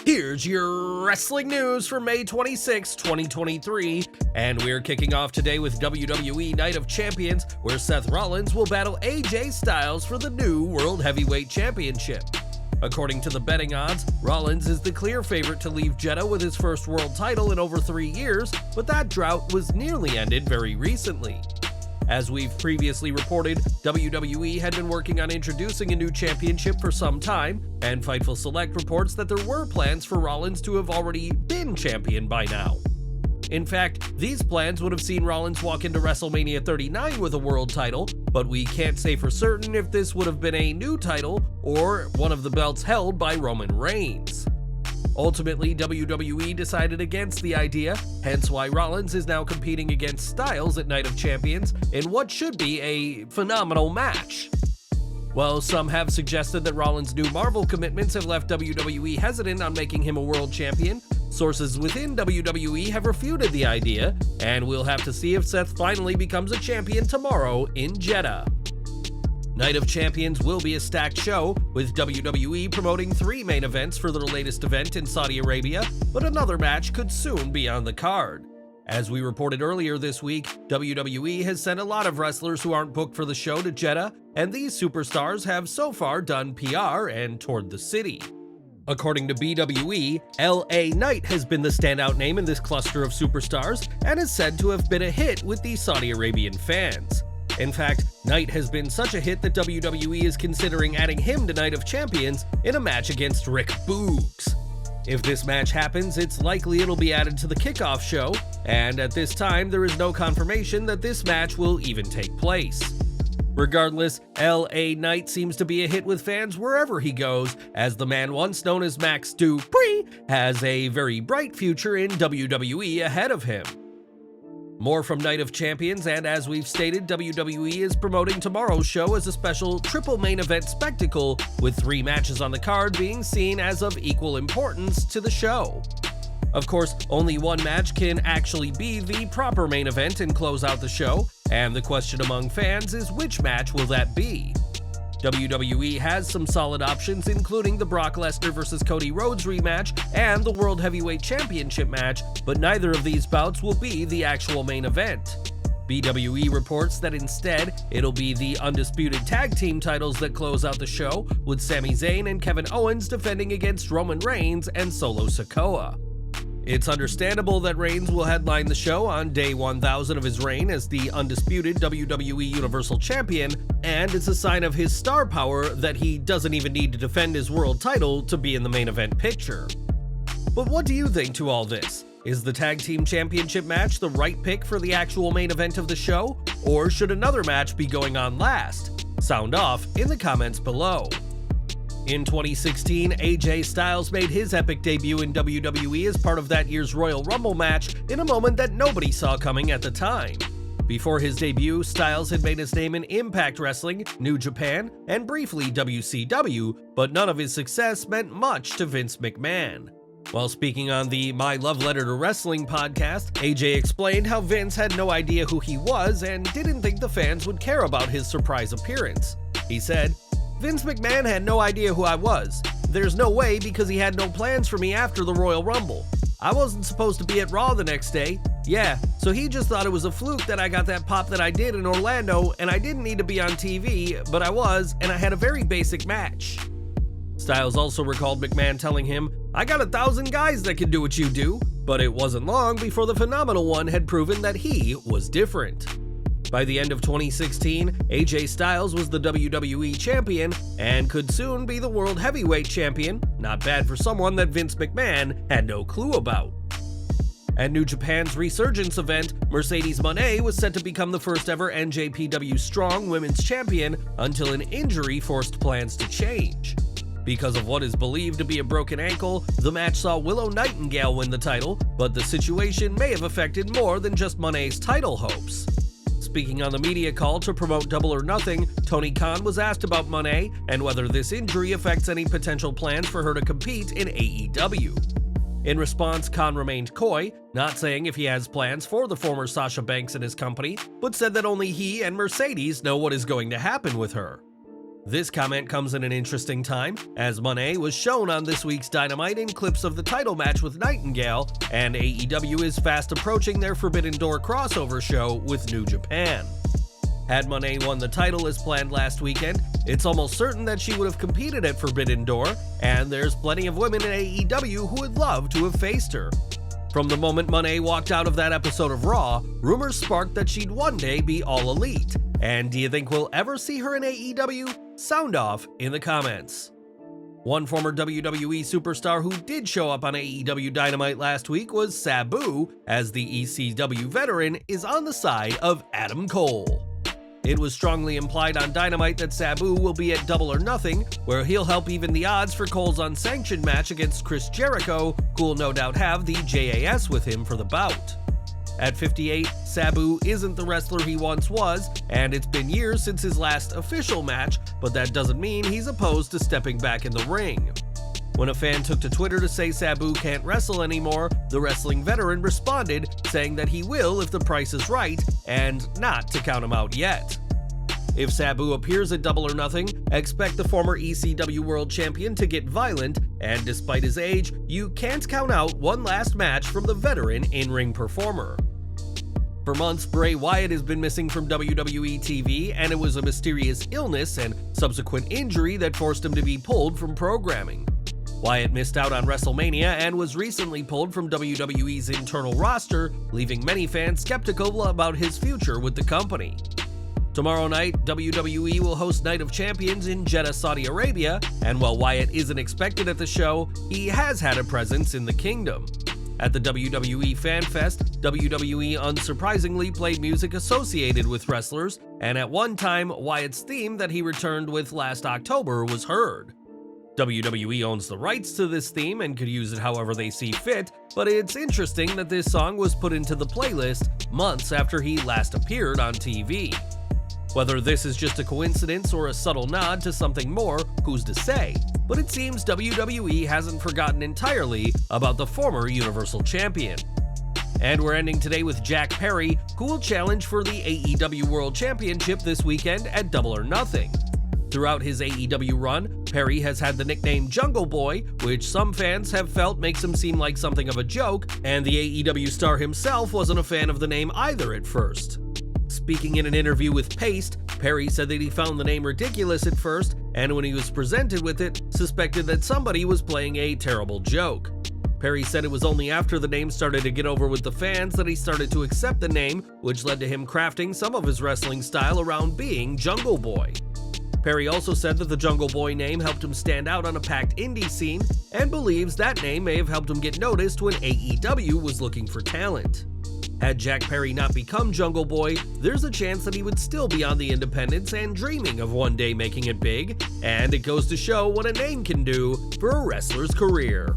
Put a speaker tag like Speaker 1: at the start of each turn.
Speaker 1: Here's your wrestling news for May 26, 2023, and we're kicking off today with WWE Night of Champions, where Seth Rollins will battle AJ Styles for the new World Heavyweight Championship. According to the betting odds, Rollins is the clear favorite to leave Jeddah with his first world title in over 3 years, but that drought was nearly ended very recently. As we've previously reported, WWE had been working on introducing a new championship for some time, and Fightful Select reports that there were plans for Rollins to have already been champion by now. In fact, these plans would have seen Rollins walk into WrestleMania 39 with a world title, but we can't say for certain if this would have been a new title or one of the belts held by Roman Reigns. Ultimately, WWE decided against the idea, hence why Rollins is now competing against Styles at Night of Champions in what should be a phenomenal match. While some have suggested that Rollins' new Marvel commitments have left WWE hesitant on making him a world champion, sources within WWE have refuted the idea, and we'll have to see if Seth finally becomes a champion tomorrow in Jeddah. Night of Champions will be a stacked show, with WWE promoting 3 main events for their latest event in Saudi Arabia, but another match could soon be on the card. As we reported earlier this week, WWE has sent a lot of wrestlers who aren't booked for the show to Jeddah, and these superstars have so far done PR and toured the city. According to BWE, LA Knight has been the standout name in this cluster of superstars and is said to have been a hit with the Saudi Arabian fans. In fact, Knight has been such a hit that WWE is considering adding him to Night of Champions in a match against Rick Boogs. If this match happens, it's likely it'll be added to the kickoff show, and at this time there is no confirmation that this match will even take place. Regardless, LA Knight seems to be a hit with fans wherever he goes, as the man once known as Max Dupree has a very bright future in WWE ahead of him. More from Night of Champions, and as we've stated, WWE is promoting tomorrow's show as a special triple main event spectacle, with 3 matches on the card being seen as of equal importance to the show. Of course, only one match can actually be the proper main event and close out the show, and the question among fans is which match will that be? WWE has some solid options, including the Brock Lesnar vs. Cody Rhodes rematch and the World Heavyweight Championship match, but neither of these bouts will be the actual main event. BWE reports that instead, it'll be the undisputed tag team titles that close out the show, with Sami Zayn and Kevin Owens defending against Roman Reigns and Solo Sikoa. It's understandable that Reigns will headline the show on day 1000 of his reign as the undisputed WWE Universal Champion, and it's a sign of his star power that he doesn't even need to defend his world title to be in the main event picture. But what do you think to all this? Is the Tag Team Championship match the right pick for the actual main event of the show, or should another match be going on last? Sound off in the comments below. In 2016, AJ Styles made his epic debut in WWE as part of that year's Royal Rumble match in a moment that nobody saw coming at the time. Before his debut, Styles had made his name in Impact Wrestling, New Japan, and briefly WCW, but none of his success meant much to Vince McMahon. While speaking on the My Love Letter to Wrestling podcast, AJ explained how Vince had no idea who he was and didn't think the fans would care about his surprise appearance. He said, "Vince McMahon had no idea who I was. There's no way because he had no plans for me after the Royal Rumble. I wasn't supposed to be at Raw the next day. Yeah, so he just thought it was a fluke that I got that pop that I did in Orlando, and I didn't need to be on TV, but I was, and I had a very basic match." Styles also recalled McMahon telling him, "I got 1,000 guys that can do what you do," but it wasn't long before the Phenomenal One had proven that he was different. By the end of 2016, AJ Styles was the WWE Champion and could soon be the World Heavyweight Champion, not bad for someone that Vince McMahon had no clue about. At New Japan's Resurgence event, Mercedes Mone was set to become the first ever NJPW Strong Women's Champion until an injury forced plans to change. Because of what is believed to be a broken ankle, the match saw Willow Nightingale win the title, but the situation may have affected more than just Mone's title hopes. Speaking on the media call to promote Double or Nothing, Tony Khan was asked about Mone and whether this injury affects any potential plans for her to compete in AEW. In response, Khan remained coy, not saying if he has plans for the former Sasha Banks and his company, but said that only he and Mercedes know what is going to happen with her. This comment comes in an interesting time, as Mone was shown on this week's Dynamite in clips of the title match with Nightingale, and AEW is fast approaching their Forbidden Door crossover show with New Japan. Had Mone won the title as planned last weekend, it's almost certain that she would have competed at Forbidden Door, and there's plenty of women in AEW who would love to have faced her. From the moment Mone walked out of that episode of Raw, rumors sparked that she'd one day be All Elite. And do you think we'll ever see her in AEW? Sound off in the comments. One former WWE superstar who did show up on AEW Dynamite last week was Sabu, as the ECW veteran is on the side of Adam Cole. It was strongly implied on Dynamite that Sabu will be at Double or Nothing, where he'll help even the odds for Cole's unsanctioned match against Chris Jericho, who will no doubt have the JAS with him for the bout. At 58, Sabu isn't the wrestler he once was, and it's been years since his last official match, but that doesn't mean he's opposed to stepping back in the ring. When a fan took to Twitter to say Sabu can't wrestle anymore, the wrestling veteran responded, saying that he will if the price is right, and not to count him out yet. If Sabu appears at Double or Nothing, expect the former ECW World Champion to get violent, and despite his age, you can't count out one last match from the veteran in-ring performer. For months, Bray Wyatt has been missing from WWE TV, and it was a mysterious illness and subsequent injury that forced him to be pulled from programming. Wyatt missed out on WrestleMania and was recently pulled from WWE's internal roster, leaving many fans skeptical about his future with the company. Tomorrow night, WWE will host Night of Champions in Jeddah, Saudi Arabia, and while Wyatt isn't expected at the show, he has had a presence in the kingdom. At the WWE Fan Fest, WWE unsurprisingly played music associated with wrestlers, and at one time, Wyatt's theme that he returned with last October was heard. WWE owns the rights to this theme and could use it however they see fit, but it's interesting that this song was put into the playlist months after he last appeared on TV. Whether this is just a coincidence or a subtle nod to something more, who's to say? But it seems WWE hasn't forgotten entirely about the former Universal Champion. And we're ending today with Jack Perry, who will challenge for the AEW World Championship this weekend at Double or Nothing. Throughout his AEW run, Perry has had the nickname Jungle Boy, which some fans have felt makes him seem like something of a joke, and the AEW star himself wasn't a fan of the name either at first. Speaking in an interview with Paste, Perry said that he found the name ridiculous at first, and when he was presented with it, suspected that somebody was playing a terrible joke. Perry said it was only after the name started to get over with the fans that he started to accept the name, which led to him crafting some of his wrestling style around being Jungle Boy. Perry also said that the Jungle Boy name helped him stand out on a packed indie scene, and believes that name may have helped him get noticed when AEW was looking for talent. Had Jack Perry not become Jungle Boy, there's a chance that he would still be on the independents and dreaming of one day making it big, and it goes to show what a name can do for a wrestler's career.